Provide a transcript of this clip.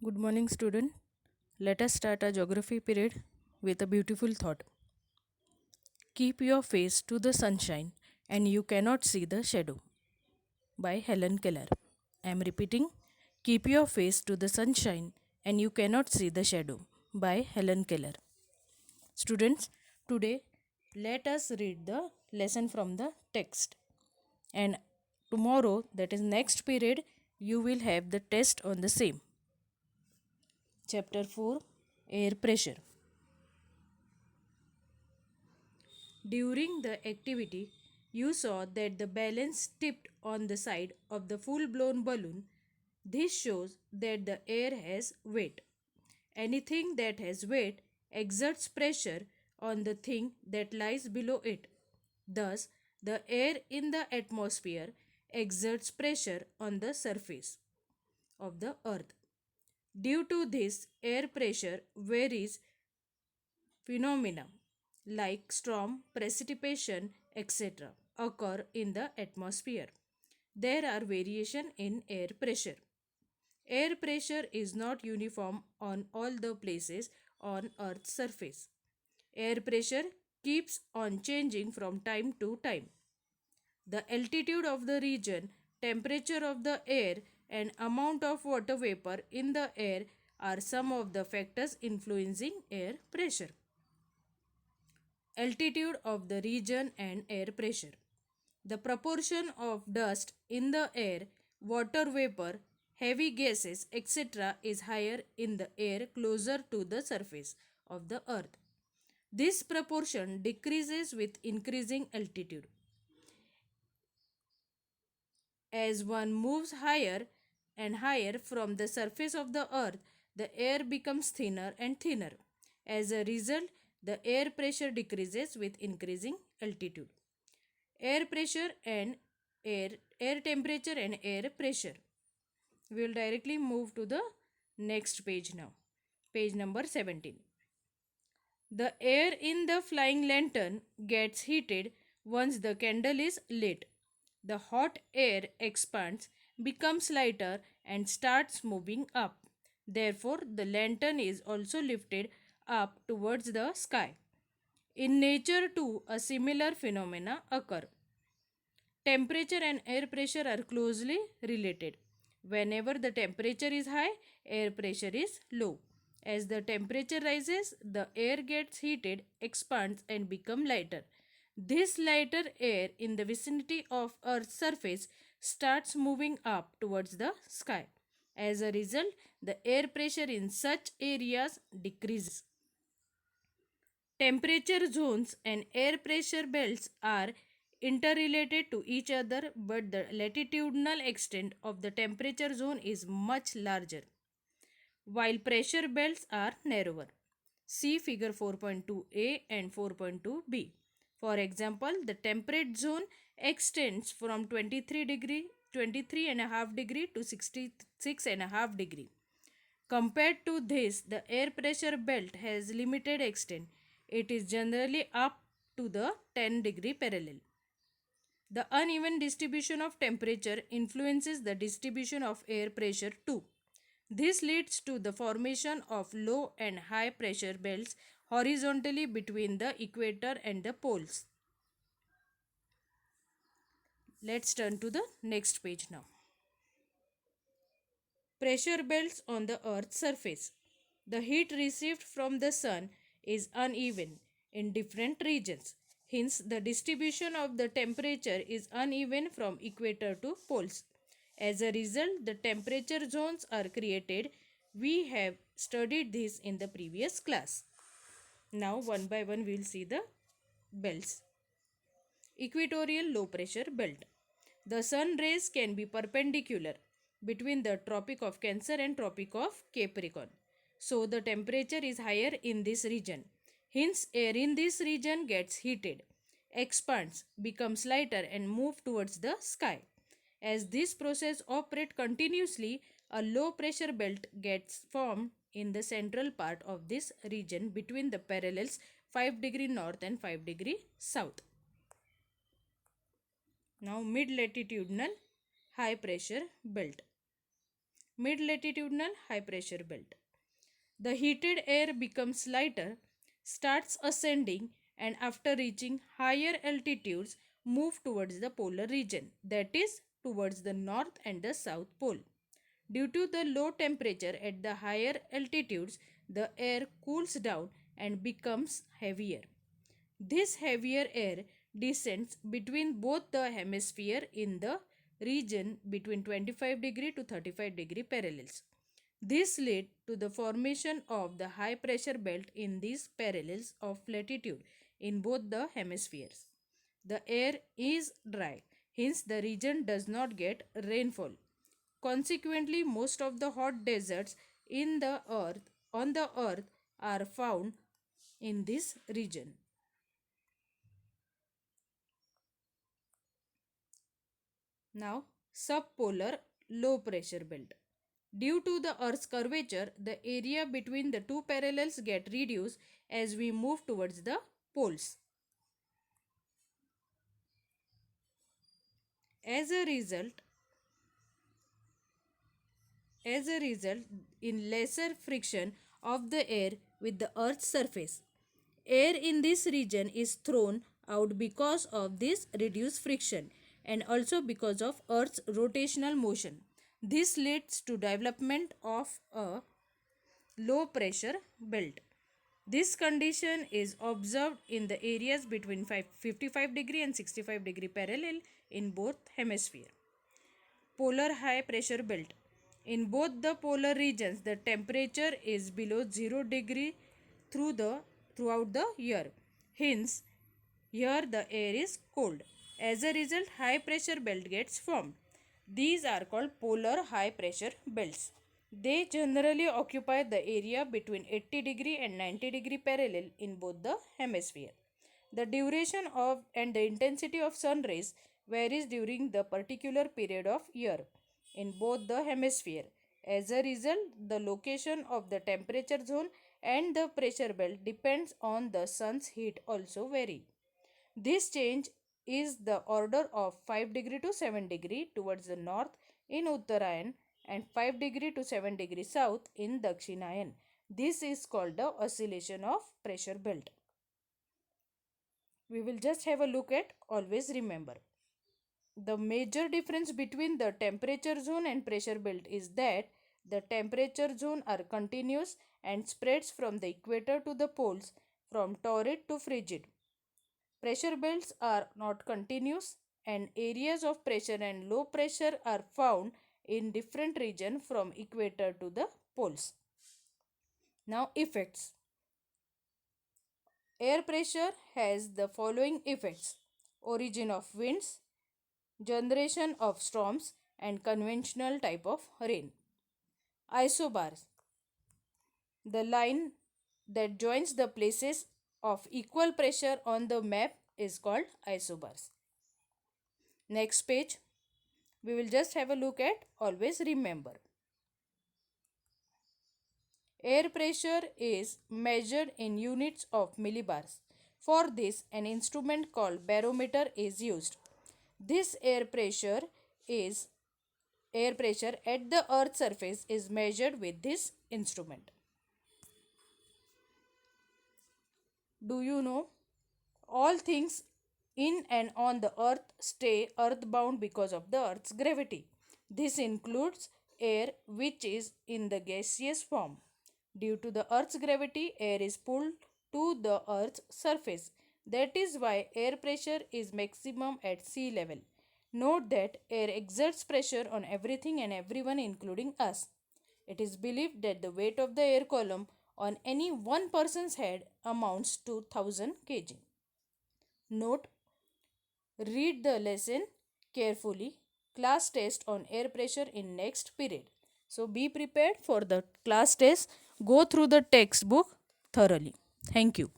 Good morning, student. Let us start our geography period with a beautiful thought. Keep your face to the sunshine and you cannot see the shadow. By Helen Keller. I am repeating. Keep your face to the sunshine and you cannot see the shadow. By Helen Keller. Students, today let us read the lesson from the text. And tomorrow, that is next period, you will have the test on the same. Chapter 4, Air Pressure. During the activity, you saw that the balance tipped on the side of the full blown balloon. This shows that the air has weight. Anything that has weight exerts pressure on the thing that lies below it. Thus, the air in the atmosphere exerts pressure on the surface of the earth. Due to this, air pressure varies phenomena like storm, precipitation, etc. occur in the atmosphere. There are variations in air pressure. Air pressure is not uniform on all the places on Earth's surface. Air pressure keeps on changing from time to time. The altitude of the region, temperature of the air, and amount of water vapor in the air are some of the factors influencing air pressure. Altitude of the region and air pressure. The proportion of dust in the air, water vapor, heavy gases, etc. is higher in the air closer to the surface of the earth. This proportion decreases with increasing altitude. As one moves higher and higher from the surface of the earth, the air becomes thinner and thinner. As a result, the air pressure decreases with increasing altitude. Air pressure and air temperature and air pressure. We will directly move to the next page now. Page number 17. The air in the flying lantern gets heated once the candle is lit. The hot air expands, becomes lighter, and starts moving up. Therefore, the lantern is also lifted up towards the sky. In nature, too, a similar phenomena occur. Temperature and air pressure are closely related. Whenever the temperature is high, air pressure is low. As the temperature rises, the air gets heated, expands, and becomes lighter. This lighter air in the vicinity of Earth's surface starts moving up towards the sky. As a result, the air pressure in such areas decreases. Temperature zones and air pressure belts are interrelated to each other, but the latitudinal extent of the temperature zone is much larger, while pressure belts are narrower. See figure 4.2a and 4.2b. For example, the temperate zone extends from 23.5 degree to 66.5 degree. Compared to this, the air pressure belt has limited extent. It is generally up to the 10-degree parallel. The uneven distribution of temperature influences the distribution of air pressure too. This leads to the formation of low and high pressure belts horizontally between the equator and the poles. Let's turn to the next page now. Pressure belts on the Earth's surface. The heat received from the sun is uneven in different regions. Hence, the distribution of the temperature is uneven from equator to poles. As a result, the temperature zones are created. We have studied this in the previous class. Now, one by one, we will see the belts. Equatorial low pressure belt. The sun rays can be perpendicular between the Tropic of Cancer and Tropic of Capricorn. So, the temperature is higher in this region. Hence, air in this region gets heated, expands, becomes lighter and moves towards the sky. As this process operates continuously, a low pressure belt gets formed in the central part of this region between the parallels 5 degree north and 5 degree south. Now mid-latitudinal high pressure belt. mid-latitudinal high pressure belt. The heated air becomes lighter, starts ascending, and after reaching higher altitudes move towards the polar region, that is towards the north and the south pole. Due to the low temperature at the higher altitudes, the air cools down and becomes heavier. This heavier air descends between both the hemisphere in the region between 25 to 35 parallels. This led to the formation of the high pressure belt in these parallels of latitude in both the hemispheres. The air is dry, hence the region does not get rainfall. Consequently, most of the hot deserts in the earth on the earth are found in this region. Now, subpolar low pressure belt. Due to the Earth's curvature, the area between the two parallels get reduced as we move towards the poles. As a result, in lesser friction of the air with the Earth's surface. Air in this region is thrown out because of this reduced friction and also because of Earth's rotational motion. This leads to development of a low pressure belt. This condition is observed in the areas between 55 and 65 parallel in both hemispheres. Polar high pressure belt. In both the polar regions, the temperature is below 0 degree throughout the year. Hence, here the air is cold. As a result, high pressure belt gets formed. These are called polar high pressure belts. They generally occupy the area between 80 and 90 parallel in both the hemisphere. The duration of and the intensity of sun rays varies during the particular period of year in both the hemisphere. As a result, the location of the temperature zone and the pressure belt depends on the sun's heat also vary. This change is the order of 5 to 7 towards the north in Uttarayan and 5 to 7 south in Dakshinayan. This is called the oscillation of pressure belt. We will just have a look at always remember. The major difference between the temperature zone and pressure belt is that the temperature zone are continuous and spreads from the equator to the poles from torrid to frigid. Pressure belts are not continuous and areas of pressure and low pressure are found in different regions from equator to the poles. Now effects. Air pressure has the following effects: origin of winds, generation of storms and conventional type of rain. Isobars, the line that joins the places of equal pressure on the map is called isobars. Next page, we will just have a look at always remember. Air pressure is measured in units of millibars. For this, an instrument called barometer is used. This air pressure at the earth's surface is measured with this instrument. Do you know? All things in and on the earth stay earthbound because of the earth's gravity. This includes air which is in the gaseous form. Due to the earth's gravity, air is pulled to the earth's surface. That is why air pressure is maximum at sea level. Note that air exerts pressure on everything and everyone, including us. It is believed that the weight of the air column on any one person's head amounts to 1000 kg. Note, read the lesson carefully. Class test on air pressure in next period. So be prepared for the class test. Go through the textbook thoroughly. Thank you.